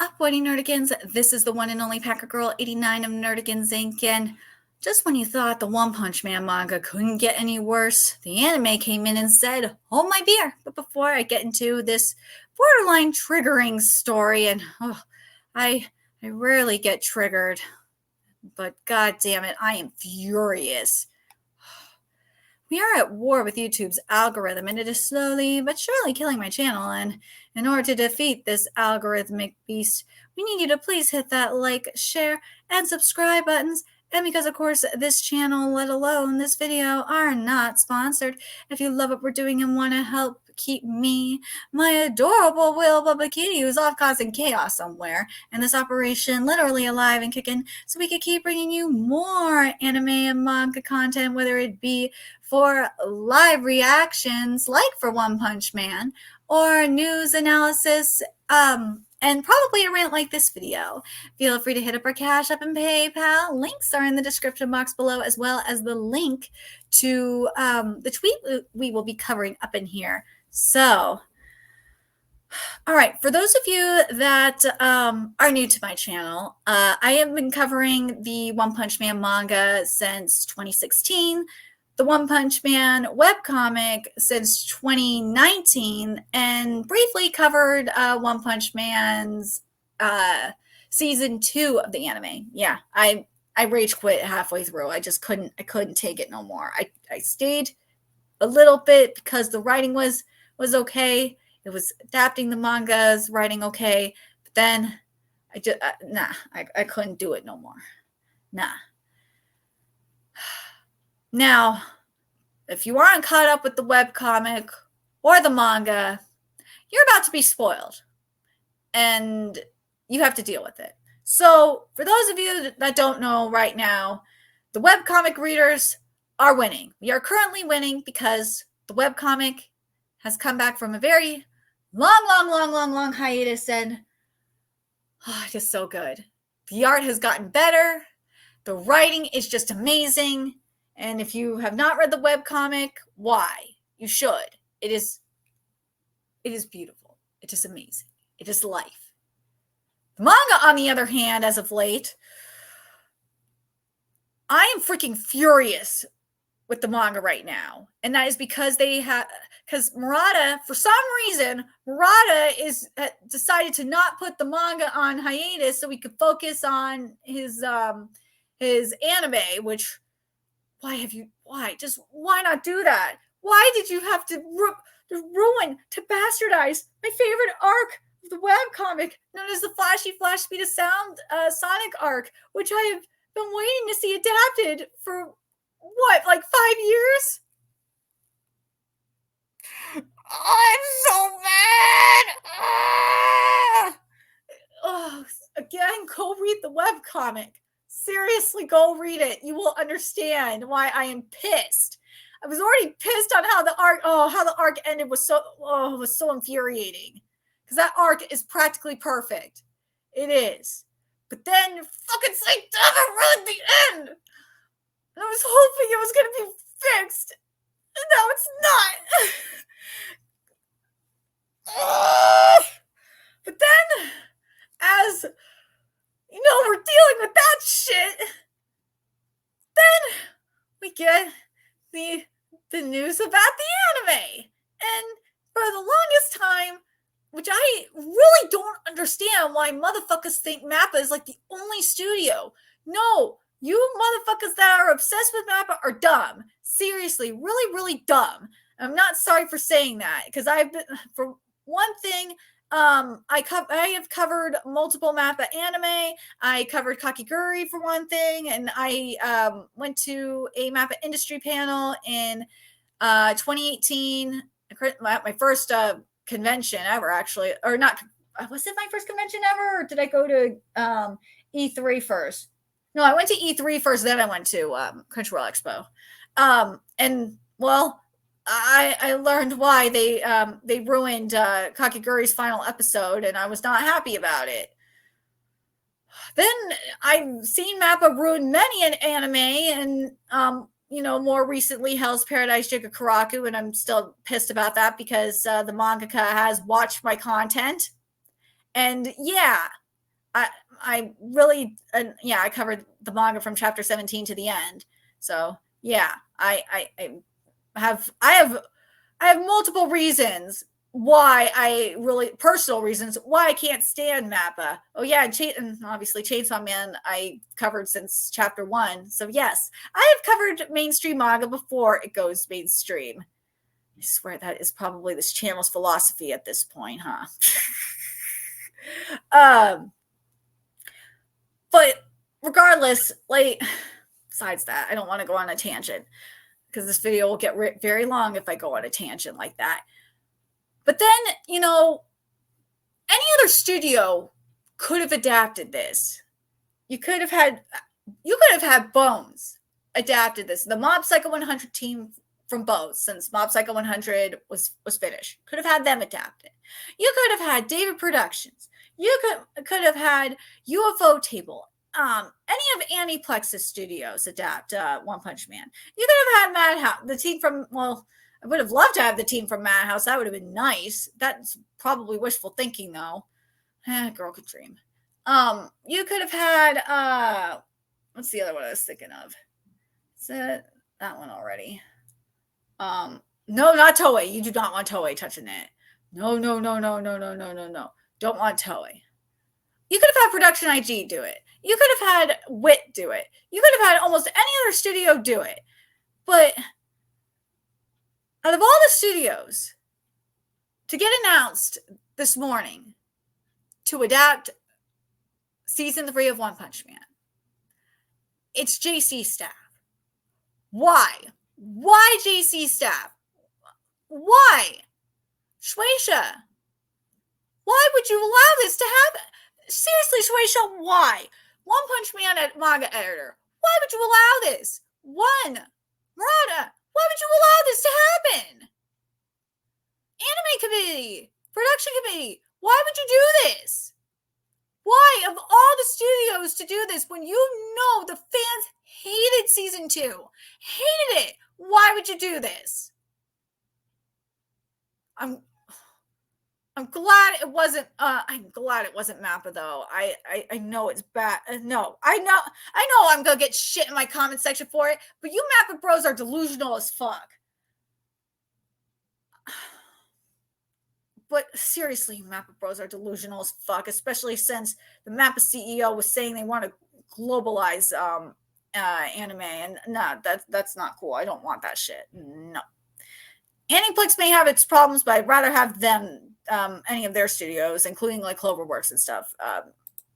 up, Wdym Nerdigans? This is the one and only Packer Girl 89 of Nerdigans Inc. And just when you thought the One Punch Man manga couldn't get any worse, the anime came in and said, "Hold my beer." But before I get into this borderline triggering story, and I rarely get triggered, but god damn it, I am furious. We are at war with YouTube's algorithm, and it is slowly but surely killing my channel. And in order to defeat this algorithmic beast, we need you to please hit that like, share, and subscribe buttons. And because, of course, this channel, let alone this video, are not sponsored, if you love what we're doing and want to help keep me, my adorable Will Bubba Kitty, who's off causing chaos somewhere, and this operation literally alive and kicking, so we could keep bringing you more anime and manga content, whether it be for live reactions, like for One Punch Man, or news analysis, and probably a rant like this video. Feel free to hit up our Cash App and PayPal. Links are in the description box below, as well as the link to the tweet we will be covering up in here. So, all right, for those of you that are new to my channel, I have been covering the One Punch Man manga since 2016, the One Punch Man webcomic since 2019, and briefly covered One Punch Man's season 2 of the anime. Yeah, I rage quit halfway through. I couldn't take it no more. I stayed a little bit because the writing was okay. It was adapting the manga's writing okay, but then I couldn't do it no more. Nah. Now, if you aren't caught up with the webcomic or the manga, you're about to be spoiled, and you have to deal with it. So, for those of you that don't know right now, the webcomic readers are winning. We are currently winning because the webcomic has come back from a very long hiatus, and it is so good. The art has gotten better. The writing is just amazing. And if you have not read the webcomic, why? You should. It is beautiful. It is amazing. It is life. The manga, on the other hand, as of late, I am freaking furious with the manga right now. And that is because because Murata, for some reason, is decided to not put the manga on hiatus so we could focus on his anime, which, why not do that? Why did you have to to bastardize my favorite arc of the webcomic, known as the Flashy Flash Speed of Sound Sonic arc, which I have been waiting to see adapted for, like 5 years? I'm so mad! Again, go read the webcomic. Seriously, go read it. You will understand why I am pissed. I was already pissed on how the arc ended was so infuriating. Because that arc is practically perfect. It is. But then fucking Saint Devil ruined the end. And I was hoping it was gonna be fixed. And now it's not. But then, as you know, we're dealing with that shit. Then we get the news about the anime. And for the longest time, which I really don't understand why motherfuckers think MAPPA is like the only studio. No, you motherfuckers that are obsessed with MAPPA are dumb. Seriously, really dumb. I'm not sorry for saying that, because for one thing, I have covered multiple MAPPA anime. I covered Kakiguri for one thing, and I went to a MAPPA industry panel in 2018. My first convention ever, actually, or not. Was it my first convention ever, or did I go to E3 first? No, I went to E3 first, then I went to Crunchyroll Expo. And well, I learned why they ruined Kakiguri's final episode, and I was not happy about it. Then I've seen MAPPA ruin many an anime, and more recently Hell's Paradise Jigakuraku, and I'm still pissed about that because the mangaka has watched my content. And yeah, I really, yeah, I covered the manga from chapter 17 to the end. So yeah, I have multiple reasons why I really personal reasons why I can't stand Mappa. Oh yeah, and obviously Chainsaw Man I covered since chapter 1. So yes, I have covered mainstream manga before it goes mainstream. I swear that is probably this channel's philosophy at this point, huh? But regardless, like, besides that, I don't want to go on a tangent because this video will get very long if I go on a tangent like that. But then, any other studio could have adapted this. You could have had Bones adapted this. The Mob Psycho 100 team from both, since Mob Psycho 100 was finished, could have had them adapted. You could have had David Productions. You could have had UFO Table. Any of Aniplex's studios adapt One Punch Man. You could have had Madhouse, the team from, well, I would have loved to have the team from Madhouse. That would have been nice. That's probably wishful thinking, though. Girl could dream. You could have had, what's the other one I was thinking of? Is it that one already? No, not Toei. You do not want Toei touching it. No. Don't want Toei. You could have had Production IG do it. You could have had Wit do it. You could have had almost any other studio do it. But out of all the studios to get announced this morning to adapt season 3 of One Punch Man, it's JC Staff. Why? Why JC Staff? Why? Shueisha, why would you allow this to happen? Seriously, Shueisha, why? One Punch Man manga editor, why would you allow this? One, Murata, why would you allow this to happen? Anime committee, production committee, why would you do this? Why, of all the studios to do this, when you know the fans hated season 2, hated it, why would you do this? I'm glad it wasn't. I'm glad it wasn't Mappa though. I know it's bad. No, I know I'm gonna get shit in my comment section for it. But you Mappa bros are delusional as fuck. But seriously, Mappa bros are delusional as fuck, especially since the Mappa CEO was saying they want to globalize anime, and no, that's not cool. I don't want that shit. No. Aniplex may have its problems, but I'd rather have them, any of their studios, including like Cloverworks and stuff,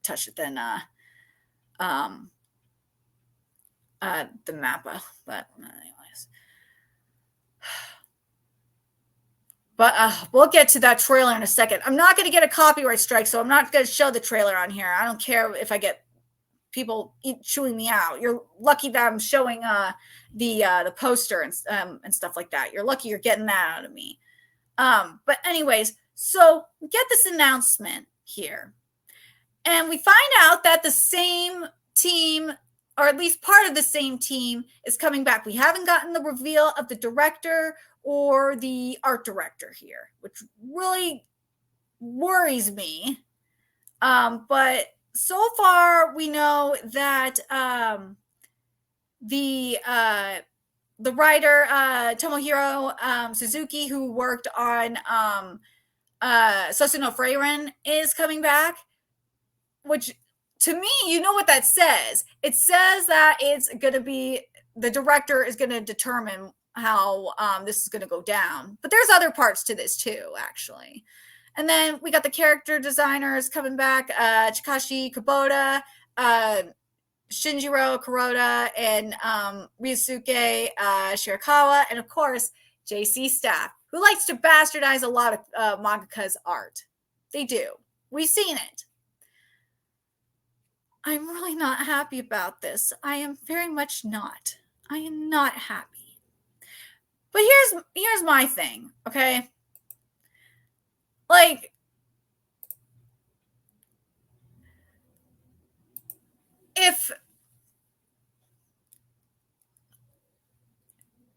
touch it than the Mappa. But anyways, but we'll get to that trailer in a second. I'm not going to get a copyright strike, so I'm not going to show the trailer on here. I don't care if I get people chewing me out. You're lucky that I'm showing the poster and stuff like that. You're lucky you're getting that out of me. But anyways, so we get this announcement here, and we find out that the same team, or at least part of the same team, is coming back. We haven't gotten the reveal of the director or the art director here, which really worries me. But so far, we know that the writer Tomohiro Suzuki, who worked on Susuno Freiren, is coming back. Which, to me, you know what that says? It says that it's going to be, the director is going to determine how this is going to go down. But there's other parts to this too, actually. And then we got the character designers coming back, Chikashi Kubota, Shinjiro Kuroda, and Ryusuke Shirakawa, and of course, JC Staff, who likes to bastardize a lot of mangaka's art. They do. We've seen it. I'm really not happy about this. I am very much not. I am not happy. But here's my thing, okay? Like, if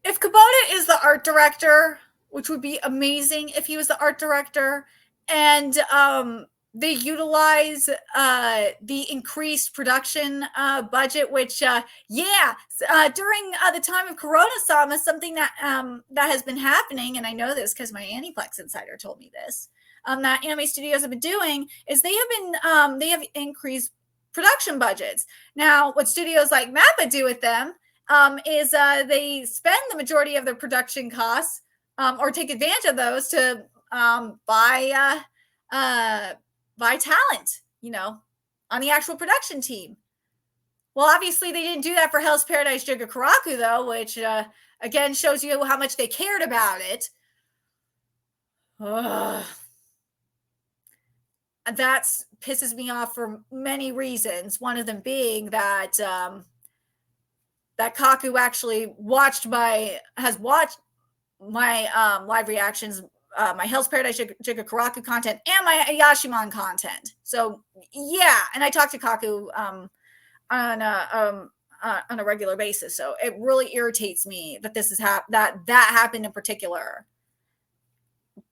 Kubota is the art director, which would be amazing if he was the art director, and they utilize the increased production budget, which during the time of Corona Sama, something that that has been happening, and I know this because my Aniplex insider told me this. That anime studios have been doing is they have increased production budgets. Now, what studios like Mappa do with them is they spend the majority of their production costs or take advantage of those to buy talent, on the actual production team. Well, obviously they didn't do that for Hell's Paradise Jiga Karaku, though, which again shows you how much they cared about it. Ugh. That pisses me off for many reasons. One of them being that that Kaku actually has watched my live reactions, my Hell's Paradise Jiga Karaku content, and my Ayashimon content. So yeah, and I talk to Kaku on a regular basis. So it really irritates me that this is that happened in particular.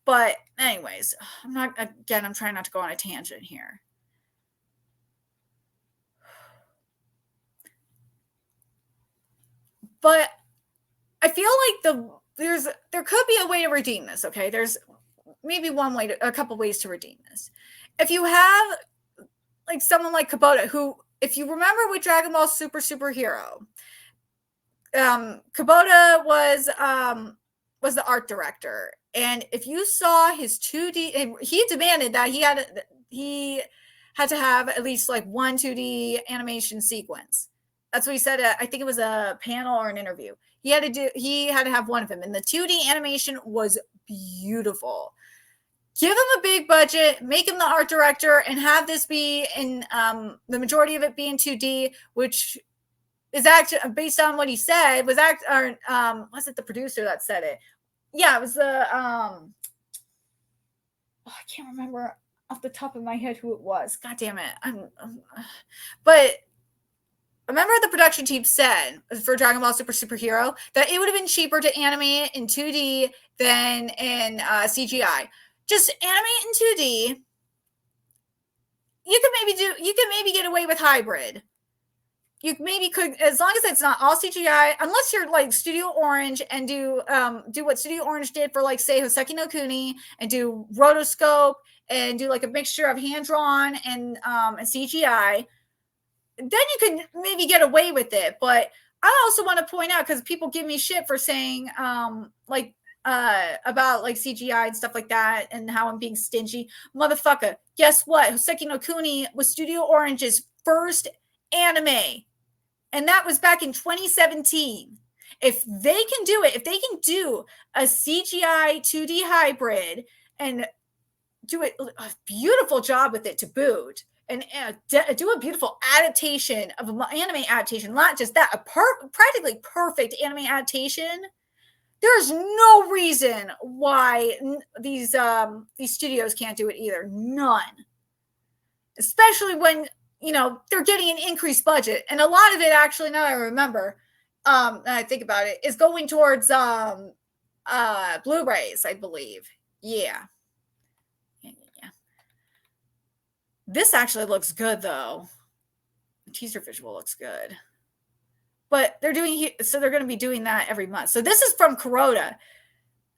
But anyways, I'm trying not to go on a tangent here. But I feel like there could be a way to redeem this, okay? There's maybe a couple ways to redeem this. If you have like someone like Kubota, who, if you remember with Dragon Ball Superhero, Kubota was the art director. And if you saw his 2D, he demanded that he had to have at least like one 2D animation sequence. That's what he said. I think it was a panel or an interview. He had to have one of them. And the 2D animation was beautiful. Give him a big budget, make him the art director, and have this be in the majority of it be in 2D, which is actually based on what he said. Was it the producer that said it? Yeah, it was the I can't remember off the top of my head who it was. God damn it! But I remember the production team said for Dragon Ball Superhero that it would have been cheaper to animate in 2D than in CGI. Just animate in 2D. You can maybe get away with hybrid. You maybe could, as long as it's not all CGI, unless you're like Studio Orange and do what Studio Orange did for, like, say, Hoseki no Kuni, and do rotoscope and do like a mixture of hand drawn and CGI. Then you can maybe get away with it. But I also want to point out, because people give me shit for saying about like CGI and stuff like that and how I'm being stingy. Motherfucker, guess what? Hoseki no Kuni was Studio Orange's first anime, and that was back in 2017. If they can do it, if they can do a CGI 2D hybrid and do a beautiful job with it to boot, and do a beautiful adaptation of an anime adaptation, not just that, a practically perfect anime adaptation, there's no reason why these studios can't do it either. None. Especially when, they're getting an increased budget. And a lot of it, actually, now I remember, now I think about it, is going towards Blu-rays, I believe. Yeah. This actually looks good, though. The teaser visual looks good. But they're going to be doing that every month. So this is from Kuroda.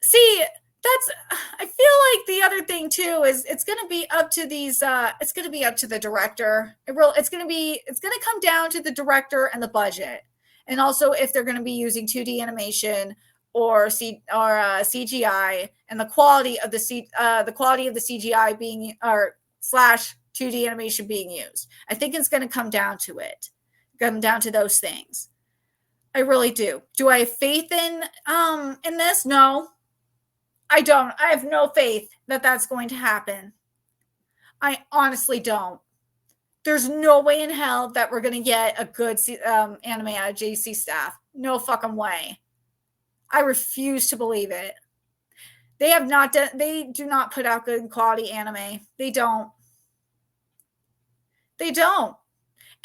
See, I feel like the other thing too is it's going to be up to it's going to be up to the director. It's going to come down to the director and the budget, and also if they're going to be using 2D animation or CGI, and the quality of the CGI being / 2D animation being used. I think it's going to come down to those things. I really do. Do I have faith in this? No, I don't. I have no faith that that's going to happen. I honestly don't. There's no way in hell that we're going to get a good anime out of JC staff. No fucking way. I refuse to believe it. They do not put out good quality anime. They don't.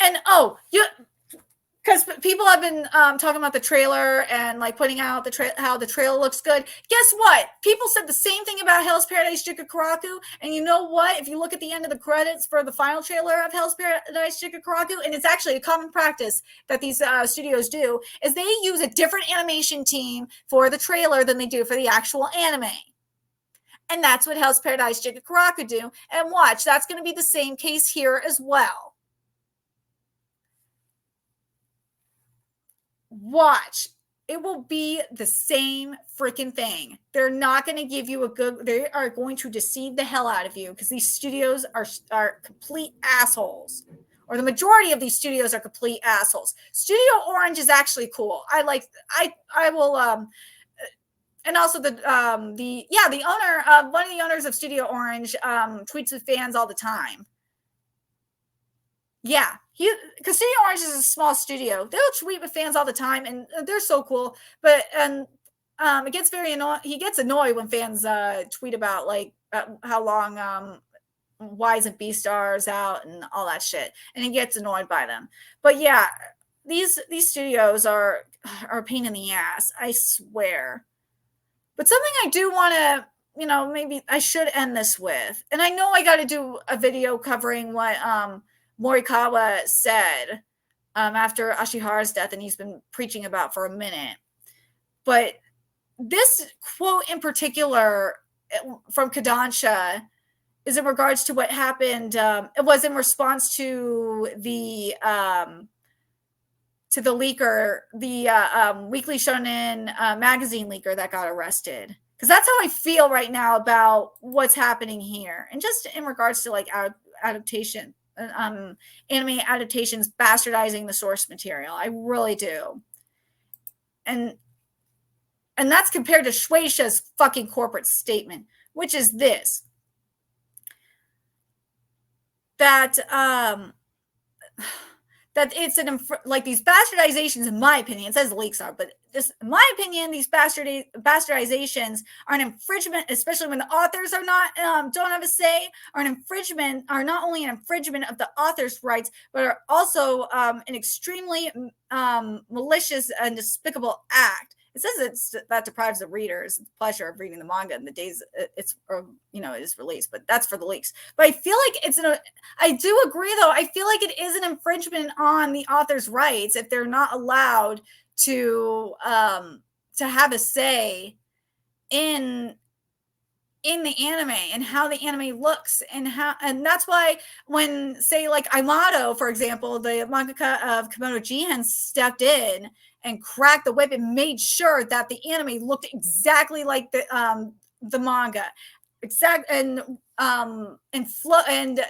And because people have been talking about the trailer and like putting out how the trailer looks good. Guess what? People said the same thing about Hell's Paradise Jikakuraku, and you know what? If you look at the end of the credits for the final trailer of Hell's Paradise Jikakuraku, and it's actually a common practice that these studios do, is they use a different animation team for the trailer than they do for the actual anime. And that's what Hell's Paradise Jikakuraku do. And watch, that's going to be the same case here as well. Watch, it will be the same freaking thing. They're not going to give you they are going to deceive the hell out of you, because these studios are complete assholes, or the majority of these studios are complete assholes. Studio Orange is actually cool. I will, and also the owner, one of the owners of Studio Orange, tweets with fans all the time. Yeah, because Studio Orange is a small studio. They'll tweet with fans all the time, and they're so cool. But it gets very annoying. He gets annoyed when fans tweet about like how long Y's and B stars out and all that shit, and he gets annoyed by them. But yeah, these studios are a pain in the ass, I swear. But something I do want to, maybe I should end this with, and I know I got to do a video covering what Morikawa said after Ashihara's death, and he's been preaching about for a minute. But this quote in particular from Kodansha is in regards to what happened. It was in response to the leaker, the Weekly Shonen magazine leaker that got arrested. Because that's how I feel right now about what's happening here. And just in regards to like adaptation, anime adaptations bastardizing the source material. I really do. And that's compared to Shueisha's fucking corporate statement, which is this. That it's like these bastardizations, in my opinion, it says leaks are, but this, in my opinion, these bastardizations are an infringement, especially when the authors are not don't have a say, are not only an infringement of the author's rights, but are also an extremely malicious and despicable act. It says that deprives the readers the pleasure of reading the manga in the days it is released, but that's for the leaks. But I feel like I do agree though. I feel like it is an infringement on the author's rights if they're not allowed to have a say in the anime and how the anime looks, and that's why when, say, like Aimato, for example, the mangaka of Komodo Jihen, stepped in and cracked the whip and made sure that the anime looked exactly like the manga, and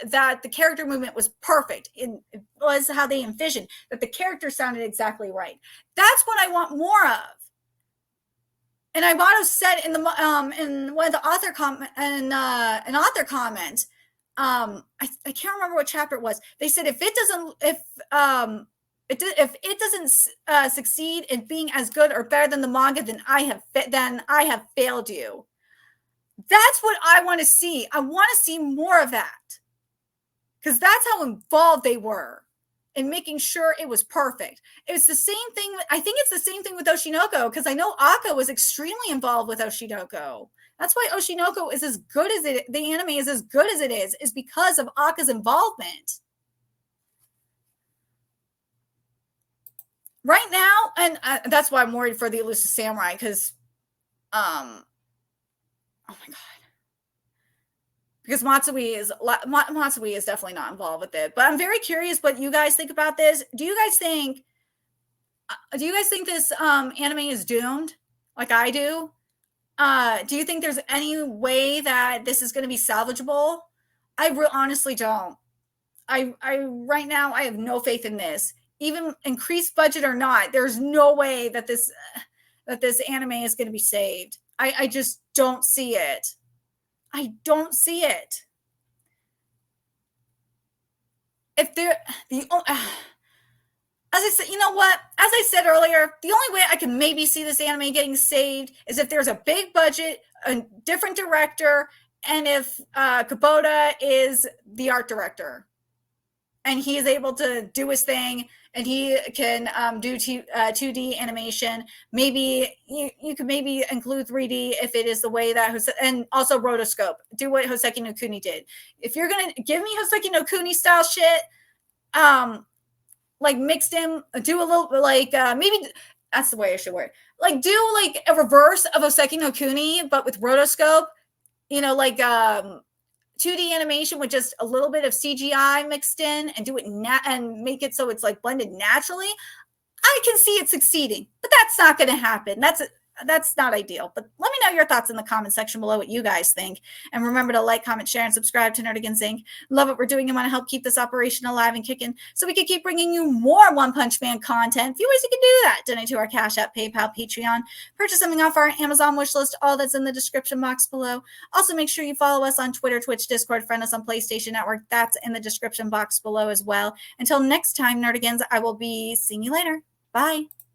that the character movement was perfect. It was how they envisioned, that the character sounded exactly right. That's what I want more of. And Iwano said in one of the author comment, an author comment, I can't remember what chapter it was. They said if it doesn't succeed in being as good or better than the manga, then I have failed you. That's what I want to see. I want to see more of that, because that's how involved they were in making sure it was perfect. It's the same thing. I think it's the same thing with Oshinoko, because I know Akka was extremely involved with Oshinoko. That's why Oshinoko is as good as it. The anime is as good as it is because of Akka's involvement. Right now, and that's why I'm worried for the Elusive Samurai, because, oh my god, because Matsui is definitely not involved with it. But I'm very curious what you guys think about this. Do you guys think this anime is doomed, like I do? Do you think there's any way that this is going to be salvageable? I honestly don't. I right now I have no faith in this. Even increased budget or not, there's no way that this anime is going to be saved. I just don't see it. I don't see it. If there, as I said, you know what? As I said earlier, the only way I can maybe see this anime getting saved is if there's a big budget, a different director, and if Kubota is the art director. and he is able to do his thing, and he can do 2D animation. Maybe you could maybe include 3D if it is the way that and also rotoscope. Do what Hoseki no Kuni did. If you're gonna give me Hoseki no Kuni style shit, like mixed in, do a little like maybe that's the way I should word. Like do like a reverse of Hoseki no Kuni, but with rotoscope. Like 2D animation with just a little bit of CGI mixed in, and do it and make it so it's like blended naturally. I can see it succeeding, but that's not going to happen. That's not ideal. But let me know your thoughts in the comment section below, what you guys think. And remember to like, comment, share, and subscribe to Nerdigans Inc. Love what we're doing and want to help keep this operation alive and kicking so we can keep bringing you more One Punch Man content. A few ways you can do that. Donate to our Cash App, PayPal, Patreon. Purchase something off our Amazon wish list. All that's in the description box below. Also, make sure you follow us on Twitter, Twitch, Discord. Friend us on PlayStation Network. That's in the description box below as well. Until next time, Nerdigans, I will be seeing you later. Bye.